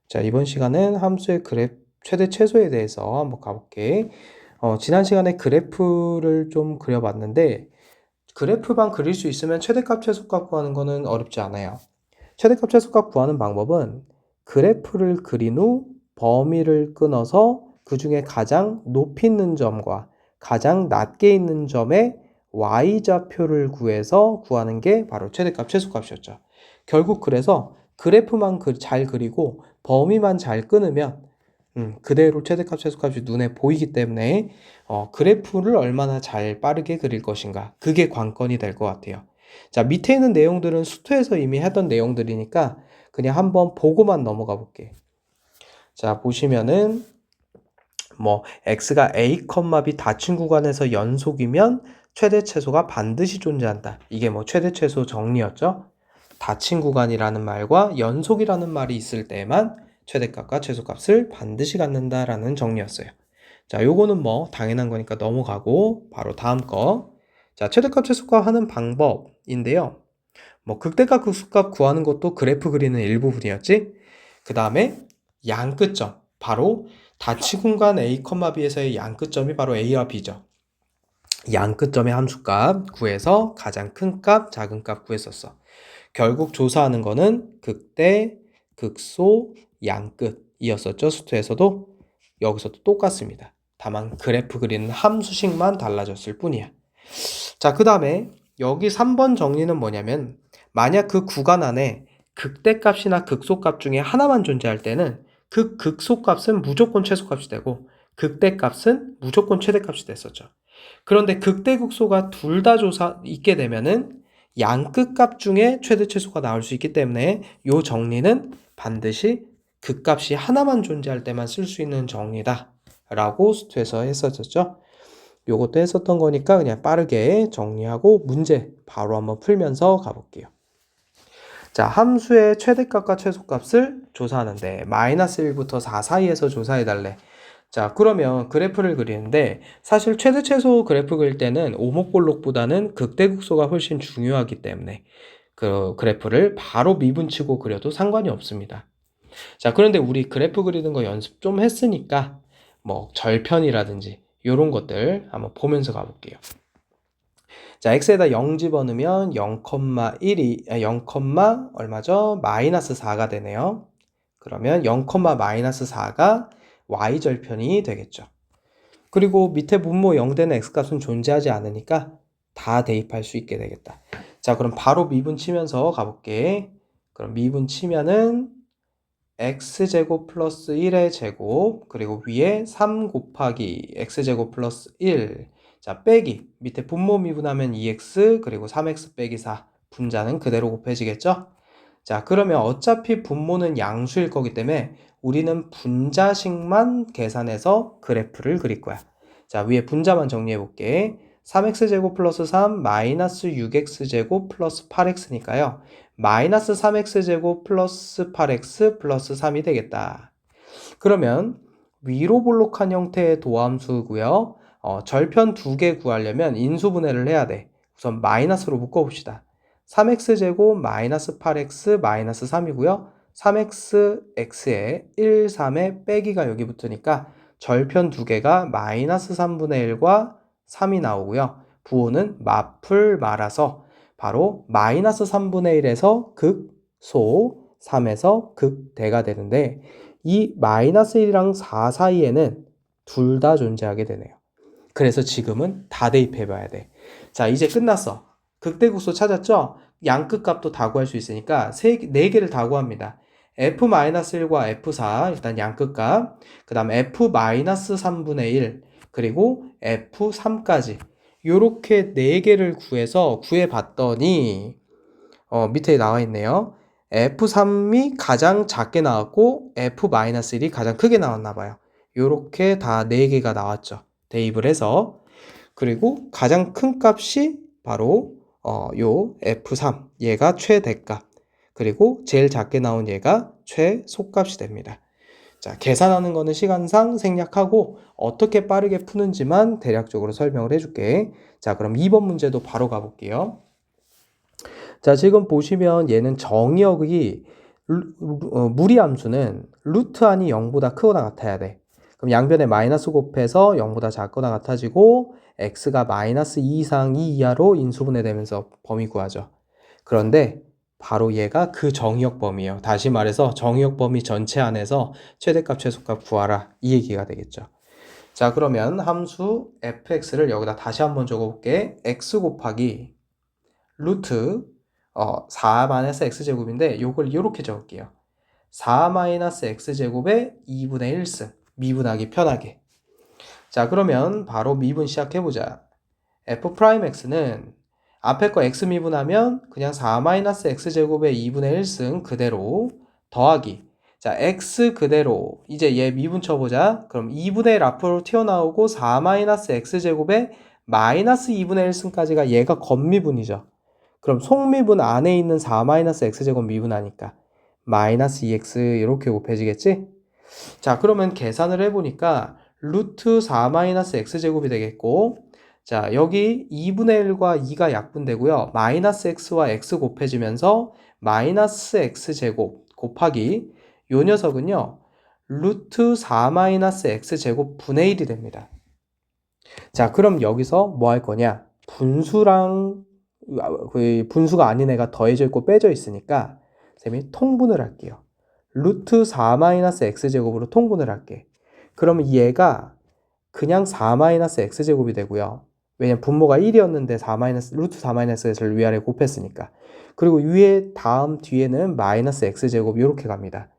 자, 이번 시간은 함수의 최대 최소에 대해서 한번 가볼게. 지난 시간에 그래프를 좀 그려봤는데, 그래프만 그릴 수 있으면 최대값, 최소값 구하는 거는 어렵지 않아요. 최대값, 최소값 구하는 방법은 그래프를 그린 후 범위를 끊어서 그 중에 가장 높이 있는 점과 가장 낮게 있는 점의 y좌표를 구해서 구하는 게 바로 최대값, 최소값이었죠. 결국 그래서 그래프만 잘 그리고 범위만 잘 끊으면 그대로 최대값, 최소값이 눈에 보이기 때문에 그래프를 얼마나 잘 빠르게 그릴 것인가, 그게 관건이 될 것 같아요. 자, 밑에 있는 내용들은 수투에서 이미 하던 내용들이니까 그냥 한번 보고만 넘어가 볼게. 자, 보시면은 x가 a, b 닫힌 구간에서 연속이면 최대 최소가 반드시 존재한다. 이게 최대 최소 정리였죠. 닫힌 구간이라는 말과 연속이라는 말이 있을 때에만 최대값과 최소값을 반드시 갖는다라는 정리였어요. 자, 요거는 당연한 거니까 넘어가고 바로 다음 거. 자, 최대값, 최소값 하는 방법인데요. 극대값, 극소값 구하는 것도 그래프 그리는 일부분이었지. 그 다음에 양끝점, 바로 닫힌 공간 A, B에서의 양끝점이 바로 A와 B죠. 양끝점의 함수값 구해서 가장 큰 값, 작은 값 구했었어. 결국 조사하는 거는 극대, 극소, 양끝이었었죠. 수투에서도. 여기서도 똑같습니다. 다만 그래프 그리는 함수식만 달라졌을 뿐이야. 자, 그 다음에 여기 3번 정리는 뭐냐면, 만약 그 구간 안에 극대값이나 극소값 중에 하나만 존재할 때는 그 극소값은 무조건 최소값이 되고 극대값은 무조건 최대값이 됐었죠. 그런데 극대극소가 둘 다 있게 되면은 양끝값 중에 최대 최소가 나올 수 있기 때문에 이 정리는 반드시 극값이 하나만 존재할 때만 쓸 수 있는 정리다 라고 수투에서 했었죠. 요것도 했었던 거니까 그냥 빠르게 정리하고 문제 바로 한번 풀면서 가볼게요. 자, 함수의 최대값과 최소값을 조사하는데 마이너스 1부터 4 사이에서 조사해달래. 자, 그러면 그래프를 그리는데 사실 최대 최소 그래프 그릴 때는 오목볼록보다는 극대극소가 훨씬 중요하기 때문에 그 그래프를 바로 미분치고 그려도 상관이 없습니다. 자, 그런데 우리 그래프 그리는 거 연습 좀 했으니까 절편이라든지 이런 것들 한번 보면서 가볼게요. 자, x에다 0 집어넣으면 0,1이 0, 얼마죠? 마이너스 4가 되네요. 그러면 0, 마이너스 4가 y절편이 되겠죠. 그리고 밑에 분모 0 되는 x값은 존재하지 않으니까 다 대입할 수 있게 되겠다. 자, 그럼 바로 미분 치면서 가볼게. 그럼 미분 치면은 x제곱 플러스 1의 제곱, 그리고 위에 3 곱하기 x제곱 플러스 1. 자, 빼기. 밑에 분모 미분하면 2x, 그리고 3x 빼기 4. 분자는 그대로 곱해지겠죠? 자, 그러면 어차피 분모는 양수일 거기 때문에 우리는 분자식만 계산해서 그래프를 그릴 거야. 자, 위에 분자만 정리해 볼게. 3x제곱 플러스 3 마이너스 6x제곱 플러스 8x니까요. 마이너스 3x제곱 플러스 8x 플러스 3이 되겠다. 그러면 위로 볼록한 형태의 도함수고요. 절편 두 개 구하려면 인수분해를 해야 돼. 우선 마이너스로 묶어봅시다. 3x제곱 마이너스 8x 마이너스 3이고요. 3x, x에 1, 3에 빼기가 여기 붙으니까 절편 두 개가 마이너스 3분의 1과 3이 나오고요. 부호는 마풀 말아서 바로 마이너스 3분의 1에서 극소, 3에서 극대가 되는데 이 마이너스 1이랑 4 사이에는 둘 다 존재하게 되네요. 그래서 지금은 다 대입해 봐야 돼. 자, 이제 끝났어. 극대극소 찾았죠? 양끝 값도 다 구할 수 있으니까 4개를 다 구합니다. f-1과 f4 일단 양끝 값, 그 다음 f-3분의 1, 그리고 f3까지 요렇게 4개를 구해봤더니 밑에 나와 있네요. F3이 가장 작게 나왔고 F-1이 가장 크게 나왔나 봐요. 요렇게 다 4개가 나왔죠. 대입을 해서. 그리고 가장 큰 값이 바로 요 F3, 얘가 최대값. 그리고 제일 작게 나온 얘가 최소값이 됩니다. 자, 계산하는 거는 시간상 생략하고 어떻게 빠르게 푸는지만 대략적으로 설명을 해줄게. 자, 그럼 2번 문제도 바로 가볼게요. 자, 지금 보시면 얘는 정의역이 무리함수는 루트 안이 0보다 크거나 같아야 돼. 그럼 양변에 마이너스 곱해서 0보다 작거나 같아지고 x가 마이너스 2 이상 2 이하로 인수분해되면서 범위 구하죠. 그런데 바로 얘가 그 정의역 범위예요. 다시 말해서 정의역 범위 전체 안에서 최대값, 최소값 구하라. 이 얘기가 되겠죠. 자, 그러면 함수 fx를 여기다 다시 한번 적어볼게. x 곱하기 루트 4-x제곱인데 요걸 이렇게 적을게요. 4-x제곱의 2분의 1승. 미분하기 편하게. 자, 그러면 바로 미분 시작해보자. f'x는 앞에 거 x 미분하면 그냥 4-x제곱의 2분의 1승 그대로 더하기. 자, x 그대로 이제 얘 미분 쳐보자. 그럼 2분의 1 앞으로 튀어나오고 4-x제곱의 마이너스 2분의 1승까지가 얘가 겉미분이죠. 그럼 속미분 안에 있는 4-x제곱 미분하니까 마이너스 2x 이렇게 곱해지겠지? 자, 그러면 계산을 해보니까 루트 4-x제곱이 되겠고, 자, 여기 2분의 1과 2가 약분되고요. 마이너스 x와 x 곱해지면서 마이너스 x제곱 곱하기 요 녀석은요. 루트 4-x제곱 분의 1이 됩니다. 자, 그럼 여기서 뭐 할 거냐? 분수랑 그 분수가 아닌 애가 더해져 있고 빼져 있으니까 쌤이 통분을 할게요. 루트 4-x제곱으로 통분을 할게. 그러면 얘가 그냥 4-x제곱이 되고요. 왜냐면 분모가 1이었는데 루트 4-x를 위아래 곱했으니까. 그리고 위에 다음 뒤에는 마이너스 x제곱 이렇게 갑니다.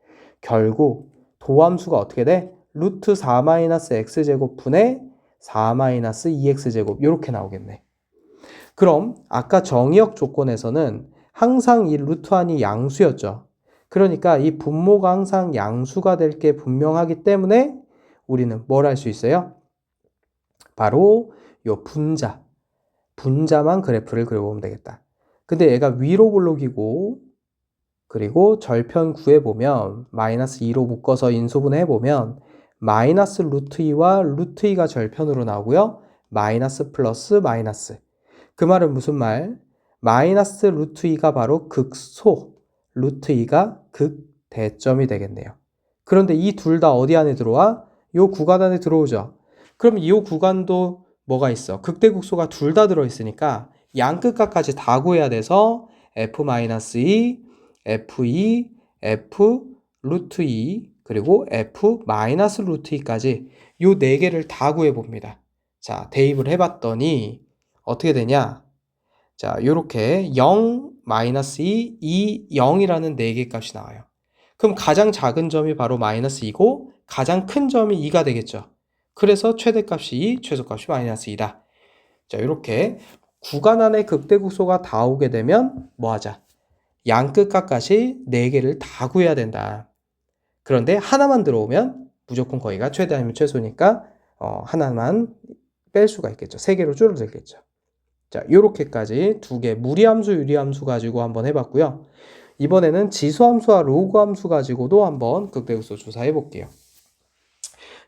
결국 도함수가 어떻게 돼? 루트 4-x제곱 분의 4-2x제곱 이렇게 나오겠네. 그럼 아까 정의역 조건에서는 항상 이 루트 안이 양수였죠. 그러니까 이 분모가 항상 양수가 될 게 분명하기 때문에 우리는 뭘 할 수 있어요? 바로 요 분자만 그래프를 그려보면 되겠다. 근데 얘가 위로 볼록이고 그리고 절편 구해보면 마이너스 2로 묶어서 인수분해 해보면 마이너스 루트 2와 루트 2가 절편으로 나오고요. 마이너스 플러스 마이너스. 그 말은 무슨 말? 마이너스 루트 2가 바로 극소, 루트 2가 극대점이 되겠네요. 그런데 이 둘 다 어디 안에 들어와? 요 구간 안에 들어오죠. 그럼 이 구간도 뭐가 있어? 극대극소가 둘 다 들어있으니까 양끝값까지 다 구해야 돼서 f-2, f2, f 루트 2 그리고 f 마이너스 루트 2까지 요 네 개를 다 구해봅니다. 자, 대입을 해봤더니 어떻게 되냐? 자, 요렇게 0, 마이너스 2, 2, 0이라는 4개 값이 나와요. 그럼 가장 작은 점이 바로 마이너스 2고 가장 큰 점이 2가 되겠죠. 그래서 최대값이 2, 최소값이 마이너스 2다. 자, 이렇게 구간 안에 극대극소가 다 오게 되면 뭐 하자? 양끝값까지 4개를 다 구해야 된다. 그런데 하나만 들어오면 무조건 거기가 최대 아니면 최소니까 하나만 뺄 수가 있겠죠. 3개로 줄어들겠죠. 자, 요렇게까지 2개 무리함수, 유리함수 가지고 한번 해봤고요. 이번에는 지수함수와 로그함수 가지고도 한번 극대극소 조사해 볼게요.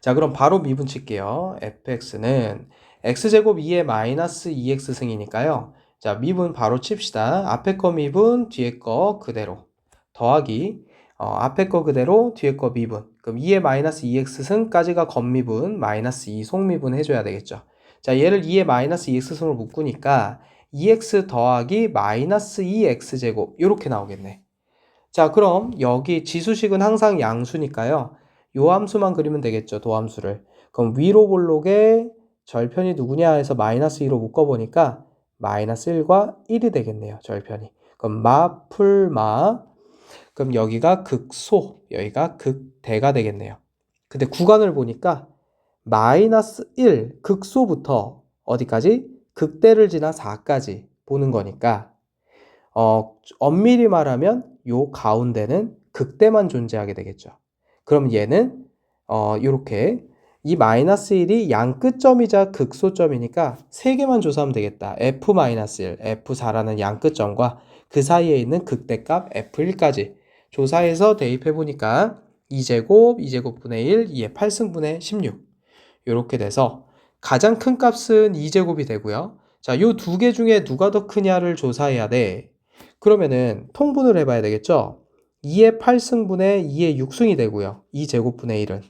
자, 그럼 바로 미분 칠게요. fx는 x제곱 2의 마이너스 2x 승이니까요. 자, 미분 바로 칩시다. 앞에 거 미분, 뒤에 거 그대로. 더하기 앞에 거 그대로, 뒤에 거 미분. 그럼 2의 마이너스 2x 승까지가 겉미분, 마이너스 2 속미분 해줘야 되겠죠. 자, 얘를 2의 마이너스 2x 승으로 묶으니까 2x 더하기 마이너스 2x제곱 이렇게 나오겠네. 자, 그럼 여기 지수식은 항상 양수니까요. 요 함수만 그리면 되겠죠. 도함수를. 그럼 위로 볼록에 절편이 누구냐 해서 마이너스 2로 묶어보니까 마이너스 1과 1이 되겠네요. 절편이. 그럼 마 풀마. 그럼 여기가 극소, 여기가 극대가 되겠네요. 근데 구간을 보니까 마이너스 1 극소부터 어디까지? 극대를 지나 4까지 보는 거니까 엄밀히 말하면 요 가운데는 극대만 존재하게 되겠죠. 그럼 얘는 요렇게 이 마이너스 1이 양 끝점이자 극소점이니까 3개만 조사하면 되겠다. f-1, f4라는 양 끝점과 그 사이에 있는 극대값 f1까지 조사해서 대입해보니까 2제곱, 2제곱분의 1, 2의 8승분의 16 요렇게 돼서 가장 큰 값은 2제곱이 되고요. 자, 요 2개 중에 누가 더 크냐를 조사해야 돼. 그러면은 통분을 해봐야 되겠죠. 2의 8승분의 2의 6승이 되고요. 2제곱분의 1은.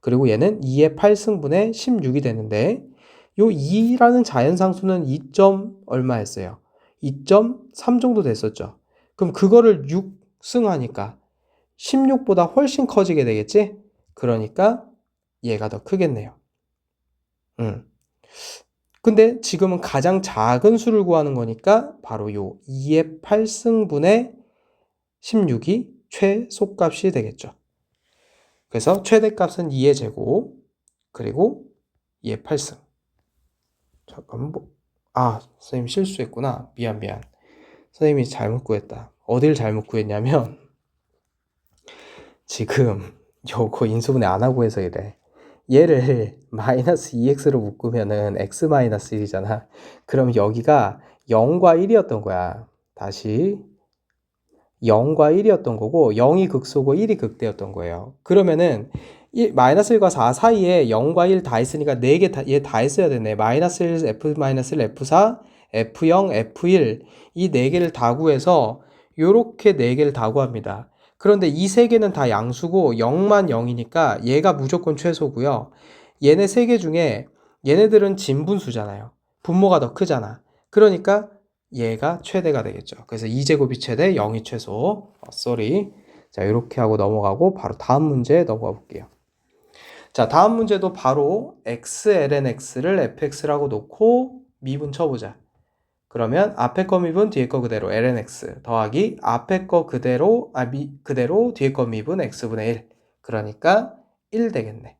그리고 얘는 2의 8승분의 16이 되는데 요 2라는 자연상수는 2점 얼마였어요? 2.3 정도 됐었죠. 그럼 그거를 6승하니까 16보다 훨씬 커지게 되겠지? 그러니까 얘가 더 크겠네요. 근데 지금은 가장 작은 수를 구하는 거니까 바로 요 2의 8승분의 16이 최소값이 되겠죠. 그래서 최대값은 2의 제곱 그리고 2의 8승. 잠깐만 선생님 실수했구나. 미안. 선생님이 잘못 구했다. 어딜 잘못 구했냐면 지금 요거 인수분해 안 하고 해서 이래. 얘를 마이너스 2x로 묶으면은 x 마이너스 1이잖아. 그럼 여기가 0과 1이었던 거야. 다시 0과 1이었던 거고 0이 극소고 1이 극대였던 거예요. 그러면은 마이너스 1과 4 사이에 0과 1 다 있으니까 4개 얘 다 했어야 되네. 마이너스 1, f 마이너스 1, f4, f0, f1 이 4개를 다 구해서 요렇게 4개를 다 구합니다. 그런데 이 3개는 다 양수고 0만 0이니까 얘가 무조건 최소고요. 얘네 3개 중에 얘네들은 진분수잖아요. 분모가 더 크잖아. 그러니까 얘가 최대가 되겠죠. 그래서 2제곱이 최대, 0이 최소. 자, 이렇게 하고 넘어가고 바로 다음 문제에 넘어가 볼게요. 자, 다음 문제도 바로 x, ln x를 fx라고 놓고 미분 쳐보자. 그러면 앞에 거 미분 뒤에 거 그대로 ln x 더하기 앞에 거 그대로 그대로 뒤에 거 미분 x분의 1. 그러니까 1 되겠네.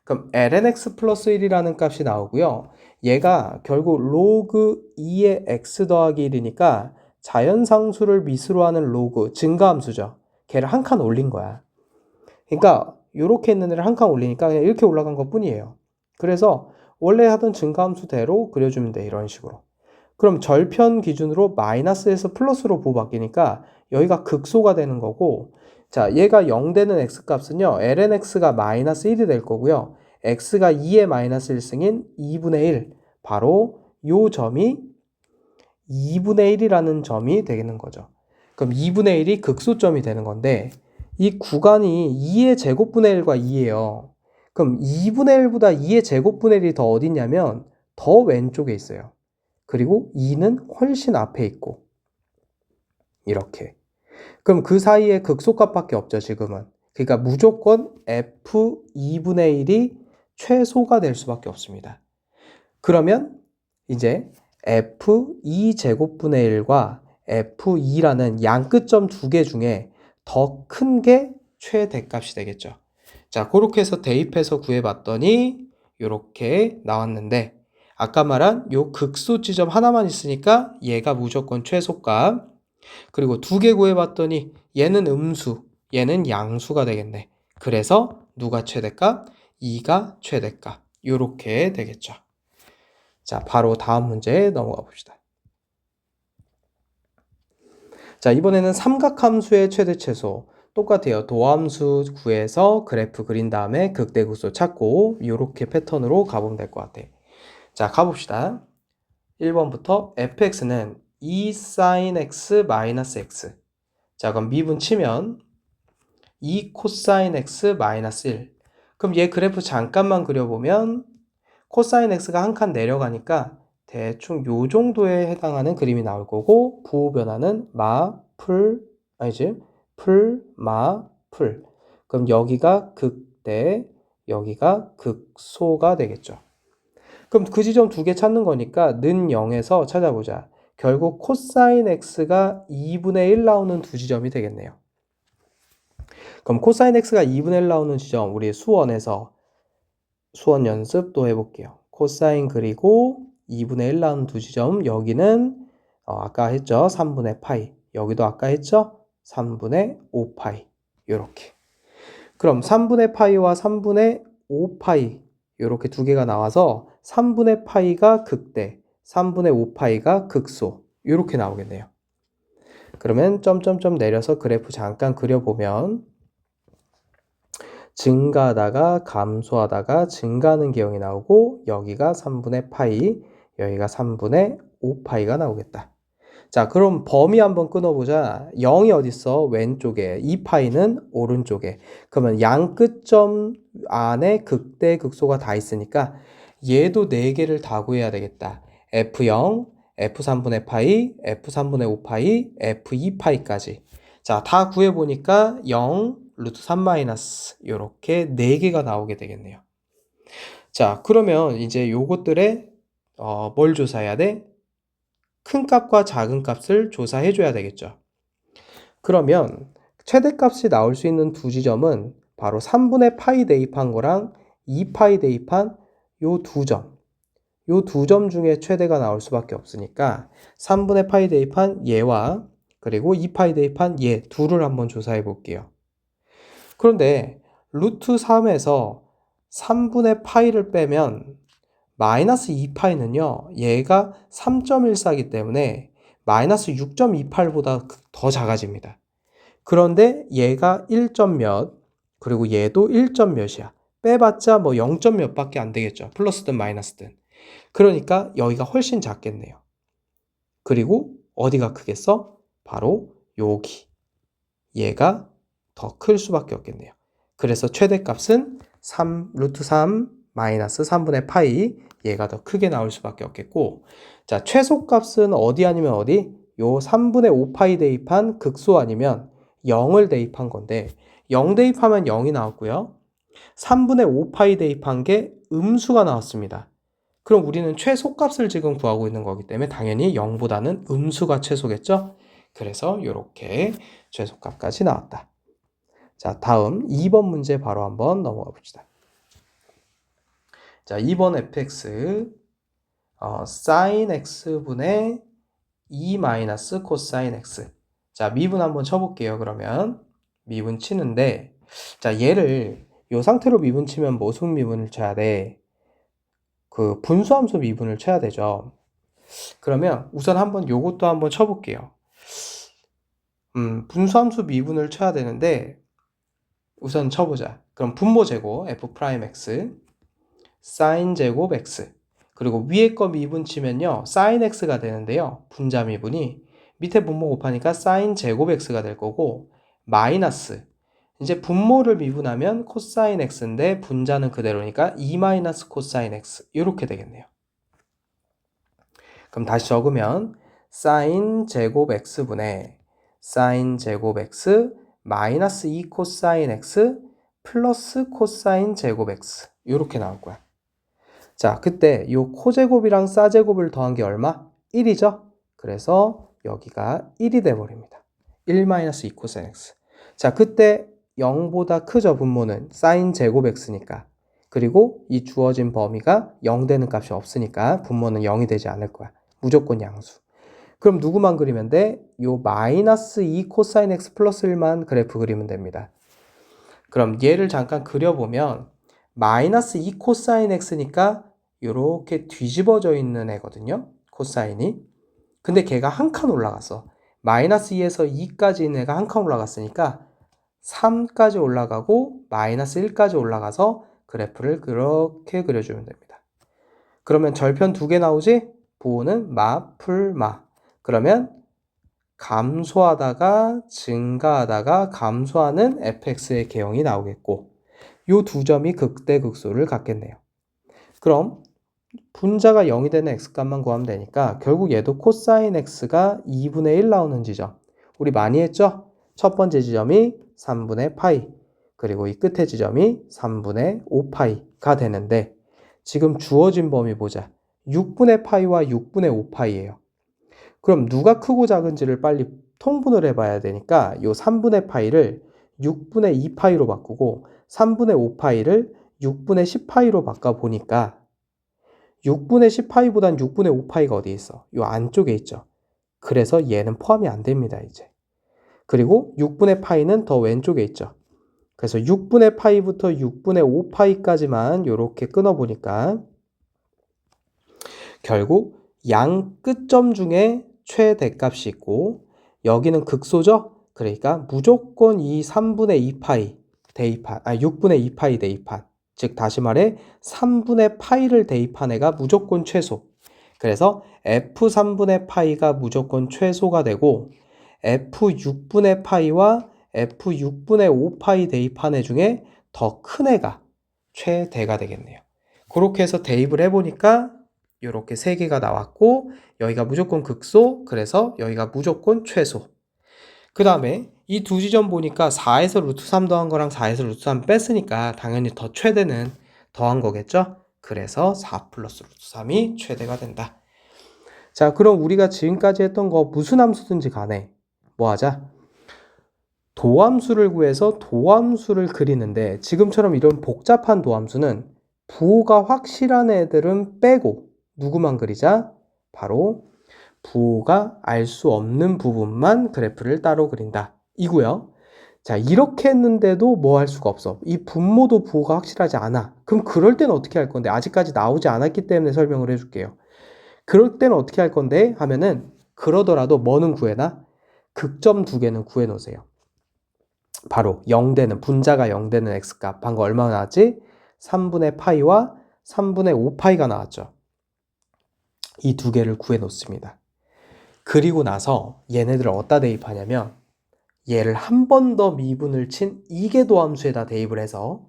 그럼 ln x 플러스 1이라는 값이 나오고요. 얘가 결국 로그 2의 x 더하기 1이니까 자연상수를 미수로 하는 로그 증가함수죠. 걔를 한 칸 올린 거야. 그러니까 이렇게 있는 애를 한 칸 올리니까 그냥 이렇게 올라간 것 뿐이에요. 그래서 원래 하던 증가함수대로 그려주면 돼. 이런 식으로. 그럼 절편 기준으로 마이너스에서 플러스로 보호바뀌니까 여기가 극소가 되는 거고, 자, 얘가 0 되는 x값은요, ln x가 마이너스 1이 될 거고요. x가 2의 마이너스 1승인 2분의 1. 바로 요 점이 2분의 1이라는 점이 되는 거죠. 그럼 2분의 1이 극소점이 되는 건데, 이 구간이 2의 제곱분의 1과 2예요. 그럼 2분의 1보다 2의 제곱분의 1이 더 어딨냐면, 더 왼쪽에 있어요. 그리고 2는 훨씬 앞에 있고 이렇게. 그럼 그 사이에 극소값밖에 없죠, 지금은. 그러니까 무조건 f2분의 1이 최소가 될 수밖에 없습니다. 그러면 이제 f2제곱분의 1과 f2라는 양끝점 두 개 중에 더 큰 게 최대값이 되겠죠. 자, 그렇게 해서 대입해서 구해봤더니 이렇게 나왔는데 아까 말한 요 극소 지점 하나만 있으니까 얘가 무조건 최소값. 그리고 두 개 구해봤더니 얘는 음수, 얘는 양수가 되겠네. 그래서 누가 최대값? 2가 최대값. 요렇게 되겠죠. 자, 바로 다음 문제에 넘어가 봅시다. 자, 이번에는 삼각함수의 최대 최소. 똑같아요. 도함수 구해서 그래프 그린 다음에 극대극소 찾고 요렇게 패턴으로 가보면 될 것 같아. 자, 가봅시다. 1번부터 fx는 2 sin x 마이너스 x. 자, 그럼 미분 치면 2 코사인 x 마이너스 1. 그럼 얘 그래프 잠깐만 그려보면 코사인 x가 한 칸 내려가니까 대충 요 정도에 해당하는 그림이 나올 거고 부호 변화는 풀, 마, 풀. 그럼 여기가 극대, 여기가 극소가 되겠죠. 그럼 그 지점 두 개 찾는 거니까 는 0에서 찾아보자. 결국 코사인 x가 2분의 1 나오는 두 지점이 되겠네요. 그럼 코사인 x가 2분의 1 나오는 지점 우리 수원 연습 또 해볼게요. 코사인 그리고 2분의 1 나오는 두 지점 여기는 아까 했죠. 3분의 파이. 여기도 아까 했죠. 3분의 5파이. 요렇게. 그럼 3분의 파이와 3분의 5파이 요렇게 두 개가 나와서 3분의 파이가 극대, 3분의 5파이가 극소 이렇게 나오겠네요. 그러면 점점점 내려서 그래프 잠깐 그려보면 증가하다가 감소하다가 증가하는 개형이 나오고 여기가 3분의 파이, 여기가 3분의 5파이가 나오겠다. 자, 그럼 범위 한번 끊어보자. 0이 어딨어? 왼쪽에. 2파이는 오른쪽에. 그러면 양 끝점 안에 극대, 극소가 다 있으니까 얘도 4개를 다 구해야 되겠다. F0, F3분의 파이, F3분의 5파이, F2파이까지. 자, 다 구해보니까 0, 루트 3 마이너스 이렇게 4개가 나오게 되겠네요. 자, 그러면 이제 요것들에 뭘 조사해야 돼? 큰 값과 작은 값을 조사해 줘야 되겠죠. 그러면 최대값이 나올 수 있는 두 지점은 바로 3분의 파이 대입한 거랑 2파이 대입한 요 두 점. 요 두 점 중에 최대가 나올 수밖에 없으니까 3분의 파이 대입한 얘와 그리고 2파이 대입한 얘 둘을 한번 조사해 볼게요. 그런데 루트 3에서 3분의 파이를 빼면 마이너스 2파이는요, 얘가 3.14이기 때문에 마이너스 6.28보다 더 작아집니다. 그런데 얘가 1점 몇, 그리고 얘도 1점 몇이야. 빼봤자 뭐 0점 몇 밖에 안 되겠죠. 플러스든 마이너스든. 그러니까 여기가 훨씬 작겠네요. 그리고 어디가 크겠어? 바로 여기. 얘가 더 클 수밖에 없겠네요. 그래서 최대값은 루트 3 마이너스 3분의 파이, 얘가 더 크게 나올 수밖에 없겠고, 자, 최소값은 어디 아니면 어디? 요 3분의 5파이 대입한 극소 아니면 0을 대입한 건데 0 대입하면 0이 나왔고요. 3분의 5파이 대입한 게 음수가 나왔습니다. 그럼 우리는 최소값을 지금 구하고 있는 거기 때문에 당연히 0보다는 음수가 최소겠죠? 그래서 이렇게 최소값까지 나왔다. 자, 다음 2번 문제 바로 한번 넘어가 봅시다. 자, 2번 fx sin x분의 2 마이너스 코사인 x. 자, 미분 한번 쳐볼게요. 그러면 미분 치는데, 자, 얘를 이 상태로 미분 치면 무슨 미분을 쳐야 돼? 그 분수함수 미분을 쳐야 되죠. 그러면 우선 한번 요것도 한번 쳐볼게요. 분수함수 미분을 쳐야 되는데 우선 쳐보자. 그럼 분모 제곱 f'(x) sin 제곱 x, 그리고 위에 거 미분 치면요 sin x가 되는데요, 분자 미분이 밑에 분모 곱하니까 sin 제곱 x가 될 거고, 마이너스 이제 분모를 미분하면 코사인 x인데 분자는 그대로니까 2 마이너스 코사인 x 이렇게 되겠네요. 그럼 다시 적으면 sin 제곱 x분의 sin 제곱 x 마이너스 2 코사인 x 플러스 코사인 제곱 x 이렇게 나올 거야. 자, 그때 이 코제곱이랑 사제곱을 더한 게 얼마? 1이죠? 그래서 여기가 1이 돼버립니다. 1 마이너스 2 코사인 x. 자, 그때 0보다 크죠, 분모는. 사인 제곱 x니까. 그리고 이 주어진 범위가 0 되는 값이 없으니까 분모는 0이 되지 않을 거야. 무조건 양수. 그럼 누구만 그리면 돼? 요 마이너스 2 코사인 x 플러스 1만 그래프 그리면 됩니다. 그럼 얘를 잠깐 그려보면 마이너스 2 코사인 x니까 이렇게 뒤집어져 있는 애거든요, 코사인이. 근데 걔가 한 칸 올라갔어. 마이너스 2에서 2까지 있는 애가 한 칸 올라갔으니까 3까지 올라가고 마이너스 1까지 올라가서 그래프를 그렇게 그려주면 됩니다. 그러면 절편 2개 나오지? 부호는 마, 풀, 마. 그러면 감소하다가 증가하다가 감소하는 fx의 개형이 나오겠고, 요 두 점이 극대극소를 갖겠네요. 그럼 분자가 0이 되는 x값만 구하면 되니까 결국 얘도 코사인 x가 2분의 1 나오는 지점. 우리 많이 했죠? 첫 번째 지점이 3분의 파이, 그리고 이 끝에 지점이 3분의 5파이가 되는데, 지금 주어진 범위 보자. 6분의 파이와 6분의 5파이예요. 그럼 누가 크고 작은지를 빨리 통분을 해봐야 되니까 이 3분의 파이를 6분의 2파이로 바꾸고 3분의 5파이를 6분의 10파이로 바꿔보니까 6분의 10파이보단 6분의 5파이가 어디에 있어? 이 안쪽에 있죠. 그래서 얘는 포함이 안 됩니다, 이제. 그리고 6분의 파이는 더 왼쪽에 있죠. 그래서 6분의 파이부터 6분의 5파이까지만 이렇게 끊어보니까 결국 양 끝점 중에 최대값이 있고 여기는 극소죠? 그러니까 무조건 이 3분의 2파이 대입한, 6분의 2파이 대입한, 즉 다시 말해 3분의 파이를 대입한 애가 무조건 최소. 그래서 F3분의 파이가 무조건 최소가 되고 F6분의 파이와 F6분의 5파이 대입한 애 중에 더 큰 애가 최대가 되겠네요. 그렇게 해서 대입을 해보니까 이렇게 3개가 나왔고 여기가 무조건 극소, 그래서 여기가 무조건 최소. 그 다음에 이 두 지점 보니까 4에서 루트 3 더한 거랑 4에서 루트 3 뺐으니까 당연히 더 최대는 더한 거겠죠? 그래서 4 플러스 루트 3이 최대가 된다. 자, 그럼 우리가 지금까지 했던 거 무슨 함수든지 간에 뭐 하자? 도함수를 구해서 도함수를 그리는데 지금처럼 이런 복잡한 도함수는 부호가 확실한 애들은 빼고 누구만 그리자? 바로 부호가 알 수 없는 부분만 그래프를 따로 그린다. 이고요. 자, 이렇게 했는데도 뭐 할 수가 없어. 이 분모도 부호가 확실하지 않아. 그럼 그럴 때는 어떻게 할 건데? 아직까지 나오지 않았기 때문에 설명을 해줄게요. 그럴 때는 어떻게 할 건데? 하면은 그러더라도 뭐는 구해놔? 극점 2개는 구해놓으세요. 바로 0되는 분자가 0되는 x값. 방금 얼마나 나왔지? 3분의 파이와 3분의 5파이가 나왔죠. 이 2개를 구해놓습니다. 그리고 나서 얘네들을 어디다 대입하냐면 얘를 한 번 더 미분을 친 이계도 함수에다 대입을 해서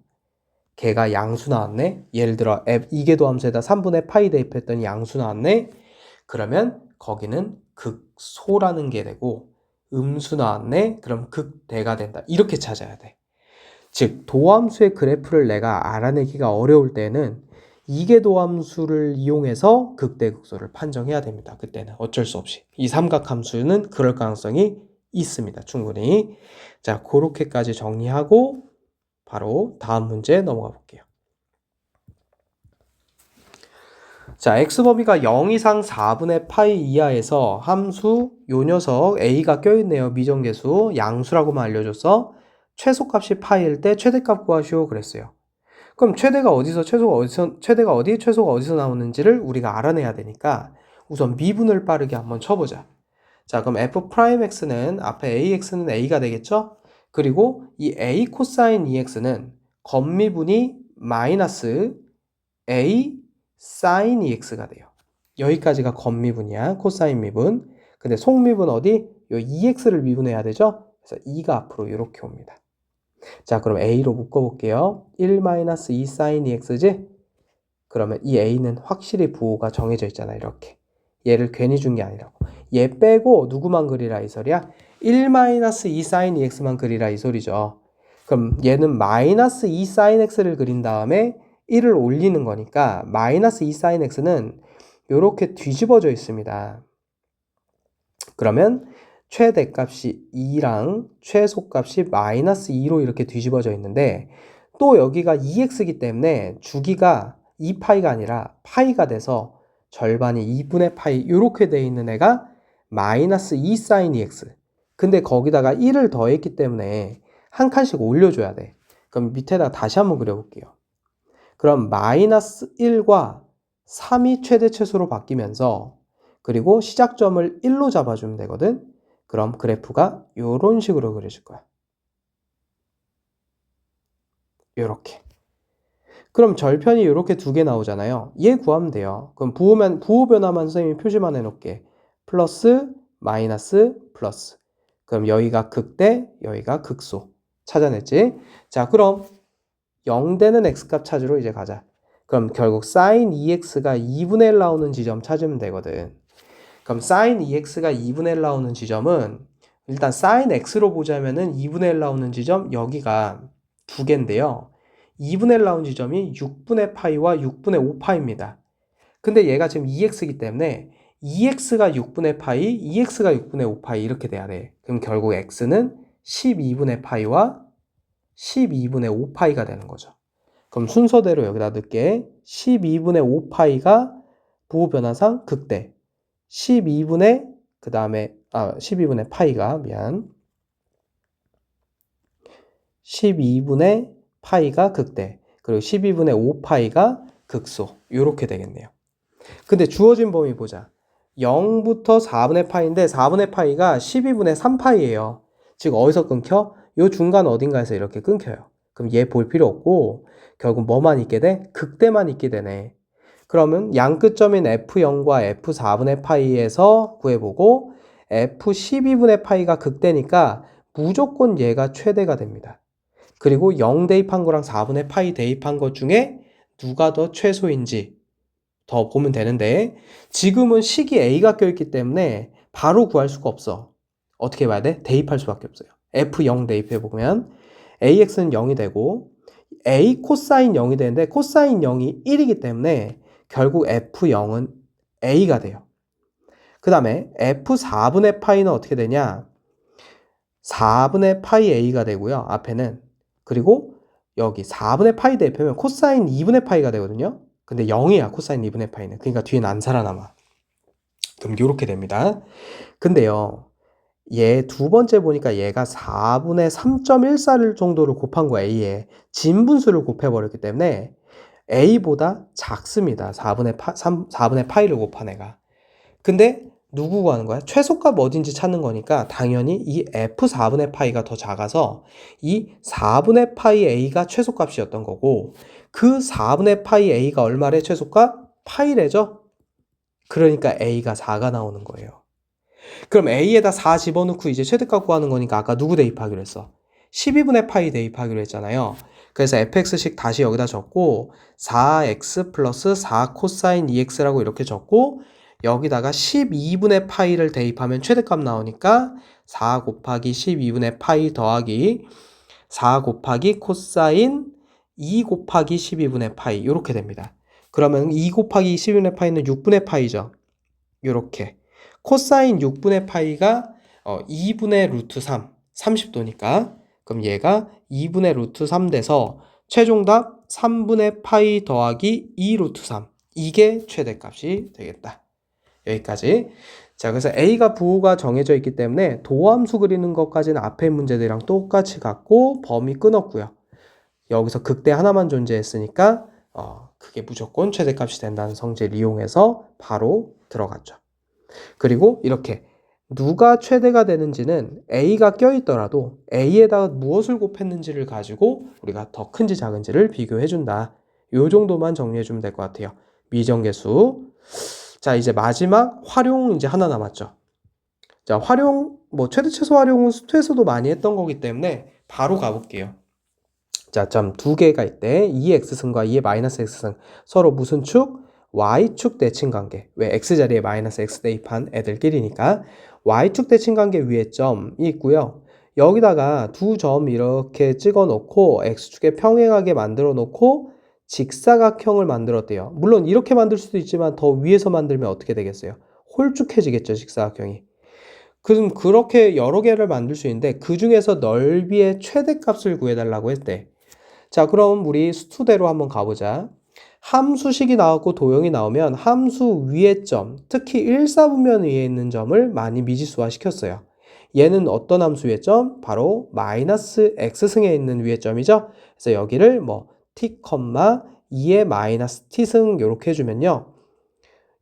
걔가 양수 나왔네. 예를 들어 이계도 함수에다 3분의 파이 대입했더니 양수 나왔네. 그러면 거기는 극소라는 게 되고 음수 나왔네. 그럼 극대가 된다. 이렇게 찾아야 돼. 즉 도함수의 그래프를 내가 알아내기가 어려울 때는 이계도함수를 이용해서 극대극소를 판정해야 됩니다. 그때는 어쩔 수 없이 이 삼각함수는 그럴 가능성이 있습니다. 충분히. 자, 그렇게까지 정리하고 바로 다음 문제 넘어가 볼게요. 자, x범위가 0 이상 4분의 파이 이하에서 함수 요 녀석 a가 껴있네요. 미정계수 양수라고만 알려줘서 최소값이 파이일 때 최대값 구하시오 그랬어요. 그럼 최대가 어디서 최대가 어디 최소가 어디서 나오는지를 우리가 알아내야 되니까 우선 미분을 빠르게 한번 쳐보자. 자, 그럼 f'x는 앞에 ax는 a가 되겠죠? 그리고 이 a 코사인 2x는 겉미분이 마이너스 a 사인 2x가 돼요. 여기까지가 겉미분이야. 코사인 미분. 근데 속미분 어디? 요 2x를 미분해야 되죠? 그래서 2가 앞으로 이렇게 옵니다. 자, 그럼 a로 묶어볼게요. 1-2 sin 2x지? 그러면 이 a는 확실히 부호가 정해져 있잖아. 이렇게. 얘를 괜히 준 게 아니라고. 얘 빼고 누구만 그리라 이 소리야? 1-2 sin 2x만 그리라 이 소리죠. 그럼 얘는 -2 sin x를 그린 다음에 1을 올리는 거니까 -2 sin x는 이렇게 뒤집어져 있습니다. 그러면 최대값이 2랑 최소값이 -2로 이렇게 뒤집어져 있는데 또 여기가 2x이기 때문에 주기가 2파이가 아니라 파이가 돼서 절반이 2분의 파이 이렇게 돼 있는 애가 -2 sin 2x. 근데 거기다가 1을 더했기 때문에 한 칸씩 올려줘야 돼. 그럼 밑에다 다시 한번 그려볼게요. 그럼 -1과 3이 최대 최소로 바뀌면서 그리고 시작점을 1로 잡아주면 되거든. 그럼 그래프가 이런 식으로 그려질 거야. 이렇게. 그럼 절편이 이렇게 2개 나오잖아요. 얘 구하면 돼요. 그럼 부호 변화만 선생님이 표시만 해놓을게. 플러스, 마이너스, 플러스. 그럼 여기가 극대, 여기가 극소. 찾아냈지? 자, 그럼 0되는 x값 찾으러 이제 가자. 그럼 결국 sin 2x가 2분의 1 나오는 지점 찾으면 되거든. 그럼 sin 2x가 2분의 1 나오는 지점은 일단 sin x로 보자면은 2분의 1 나오는 지점 여기가 2개인데요. 2분의 1 나온 지점이 6분의 파이와 6분의 5파이입니다. 근데 얘가 지금 2x이기 때문에 2x가 6분의 파이, 2x가 6분의 5파이 이렇게 돼야 돼. 그럼 결국 x는 12분의 파이와 12분의 5파이가 되는 거죠. 그럼 순서대로 여기다 넣을게. 12분의 5파이가 부호 변화상 극대. 12분의 그 다음에 12분의 파이가 미안 12분의 파이가 극대 그리고 12분의 5파이가 극소 이렇게 되겠네요. 근데 주어진 범위 보자. 0부터 4분의 파이인데 4분의 파이가 12분의 3파이예요. 즉 어디서 끊겨? 요 중간 어딘가에서 이렇게 끊겨요. 그럼 얘 볼 필요 없고 결국 뭐만 있게 돼? 극대만 있게 되네. 그러면 양 끝점인 F0과 F4분의 파이에서 구해보고 F12분의 파이가 극대니까 무조건 얘가 최대가 됩니다. 그리고 0 대입한 거랑 4분의 파이 대입한 것 중에 누가 더 최소인지 더 보면 되는데 지금은 식이 A가 껴있기 때문에 바로 구할 수가 없어. 어떻게 봐야 돼? 대입할 수밖에 없어요. F0 대입해보면 AX는 0이 되고 A 코사인 0이 되는데 코사인 0이 1이기 때문에 결국 F0은 A가 돼요. 그 다음에 F4분의 파이는 어떻게 되냐? 4분의 파이 A가 되고요. 앞에는. 그리고 여기 4분의 파이 대입하면 코사인 2분의 파이가 되거든요. 근데 0이야 코사인 2분의 파이는. 그러니까 뒤에는 안 살아남아. 그럼 이렇게 됩니다. 근데요. 얘 두 번째 보니까 얘가 4분의 3.14를 정도를 곱한 거야. A에. 진분수를 곱해버렸기 때문에 A보다 작습니다. 4분의 파이를 곱한 애가. 근데 누구 구하는 거야? 최소값 어딘지 찾는 거니까 당연히 이 F4분의 파이가 더 작아서 이 4분의 파이 A가 최소값이었던 거고 그 4분의 파이 A가 얼마래 최소값? 파이래죠? 그러니까 A가 4가 나오는 거예요. 그럼 A에다 4 집어넣고 이제 최대값 구하는 거니까 아까 누구 대입하기로 했어? 12분의 파이 대입하기로 했잖아요. 그래서 fx식 다시 여기다 적고 4x 플러스 4 코사인 2x라고 이렇게 적고 여기다가 12분의 파이를 대입하면 최대값 나오니까 4 곱하기 12분의 파이 더하기 4 곱하기 코사인 2 곱하기 12분의 파이 이렇게 됩니다. 그러면 2 곱하기 12분의 파이는 6분의 파이죠. 이렇게 코사인 6분의 파이가 2분의 루트 3 30도니까 그럼 얘가 2분의 루트 3 돼서 최종답 3분의 파이 더하기 2 루트 3 이게 최대값이 되겠다. 여기까지. 자, 그래서 A가 부호가 정해져 있기 때문에 도함수 그리는 것까지는 앞에 문제들이랑 똑같이 같고 범위 끊었고요. 여기서 극대 하나만 존재했으니까 그게 무조건 최대값이 된다는 성질을 이용해서 바로 들어갔죠. 그리고 이렇게 누가 최대가 되는지는 A가 껴있더라도 A에다가 무엇을 곱했는지를 가지고 우리가 더 큰지 작은지를 비교해준다. 요 정도만 정리해주면 될 것 같아요. 미정계수. 자, 이제 마지막 활용 이제 하나 남았죠. 자, 활용, 최대 최소 활용은 수투에서도 많이 했던 거기 때문에 바로 가볼게요. 자, 점 두 개가 있대. 2x승과 2의 마이너스 x승. 서로 무슨 축? y축 대칭 관계. 왜 x자리에 마이너스 x 대입한 애들끼리니까. y축 대칭 관계 위에 점이 있고요. 여기다가 두 점 이렇게 찍어 놓고 x축에 평행하게 만들어 놓고 직사각형을 만들었대요. 물론 이렇게 만들 수도 있지만 더 위에서 만들면 어떻게 되겠어요? 홀쭉해지겠죠, 직사각형이. 그럼 그렇게 여러 개를 만들 수 있는데 그 중에서 넓이의 최대값을 구해달라고 했대. 자, 그럼 우리 수투대로 한번 가보자. 함수식이 나왔고 도형이 나오면 함수 위의 점, 특히 1사분면 위에 있는 점을 많이 미지수화 시켰어요. 얘는 어떤 함수 위의 점? 바로 마이너스 x승에 있는 위의 점이죠. 그래서 여기를 t, 2의 마이너스 t승 이렇게 해주면요.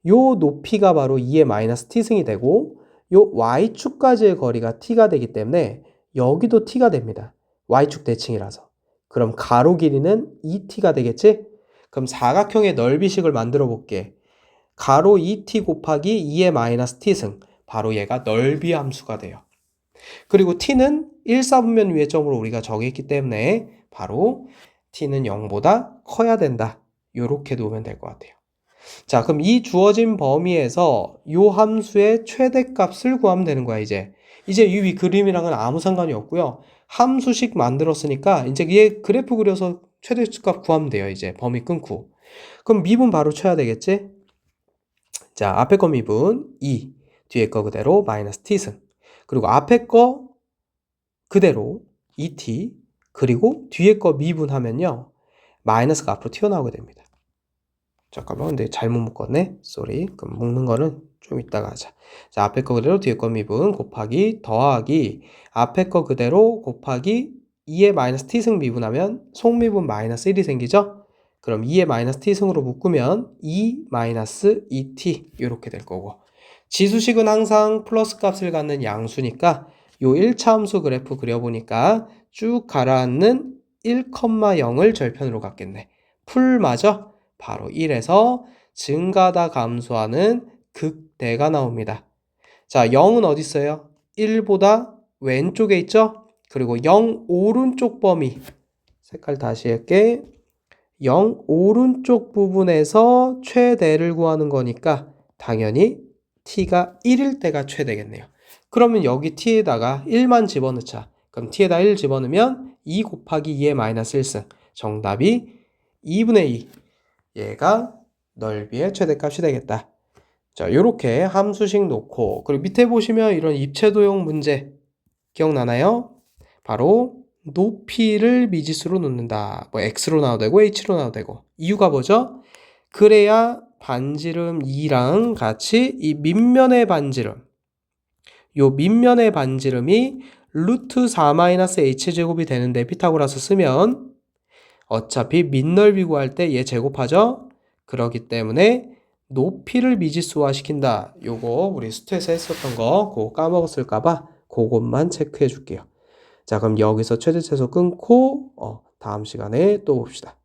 요 높이가 바로 2의 마이너스 t승이 되고 요 y축까지의 거리가 t가 되기 때문에 여기도 t가 됩니다. y축 대칭이라서. 그럼 가로 길이는 2t가 되겠지? 그럼 사각형의 넓이식을 만들어 볼게. 가로 2t 곱하기 2의 마이너스 t승. 바로 얘가 넓이 함수가 돼요. 그리고 t는 1사분면 위의 점으로 우리가 정했기 때문에 바로 t는 0보다 커야 된다. 요렇게 놓으면 될 것 같아요. 자, 그럼 이 주어진 범위에서 요 함수의 최대값을 구하면 되는 거야, 이제. 이제 이 위 그림이랑은 아무 상관이 없고요. 함수식 만들었으니까 이제 얘 그래프 그려서 최대값 구하면 돼요, 이제. 범위 끊고. 그럼 미분 바로 쳐야 되겠지? 자, 앞에 거 미분 2, 뒤에 거 그대로 마이너스 t승. 그리고 앞에 거 그대로 2t, 그리고 뒤에 거 미분하면요. 마이너스가 앞으로 튀어나오게 됩니다. 잠깐만, 근데 잘못 묶었네? 쏘리. 그럼 묶는 거는 좀 이따가 하자. 자, 앞에 거 그대로 뒤에 거 미분 곱하기 더하기 앞에 거 그대로 곱하기 2의 마이너스 t승 미분하면 속미분 마이너스 1이 생기죠? 그럼 2의 마이너스 t승으로 묶으면 2 마이너스 2t 이렇게 될 거고 지수식은 항상 플러스 값을 갖는 양수니까 요 1차 함수 그래프 그려보니까 쭉 가라앉는 1,0을 절편으로 갖겠네. 풀 맞아? 바로 1에서 증가하다 감소하는 극대가 나옵니다. 자, 0은 어디 있어요? 1보다 왼쪽에 있죠? 그리고 0 오른쪽 범위. 색깔 다시 할게. 0 오른쪽 부분에서 최대를 구하는 거니까 당연히 t가 1일 때가 최대겠네요. 그러면 여기 t에다가 1만 집어넣자. 그럼 t에다 1 집어넣으면 2 곱하기 2의 마이너스 1승. 정답이 2분의 2. 얘가 넓이의 최대값이 되겠다. 자, 요렇게 함수식 놓고, 그리고 밑에 보시면 이런 입체도형 문제 기억나나요? 바로 높이를 미지수로 놓는다. 뭐 x로 나와도 되고 h로 나와도 되고. 이유가 뭐죠? 그래야 반지름 2랑 같이 이 밑면의 반지름, 요 밑면의 반지름이 루트 4-h제곱이 되는데 피타고라스 쓰면 어차피 밑넓이 구할 때 얘 제곱하죠? 그렇기 때문에 높이를 미지수화 시킨다. 요거 우리 수트에서 했었던 거 그거 까먹었을까봐 그것만 체크해 줄게요. 자, 그럼 여기서 최대 최소 끊고 다음 시간에 또 봅시다.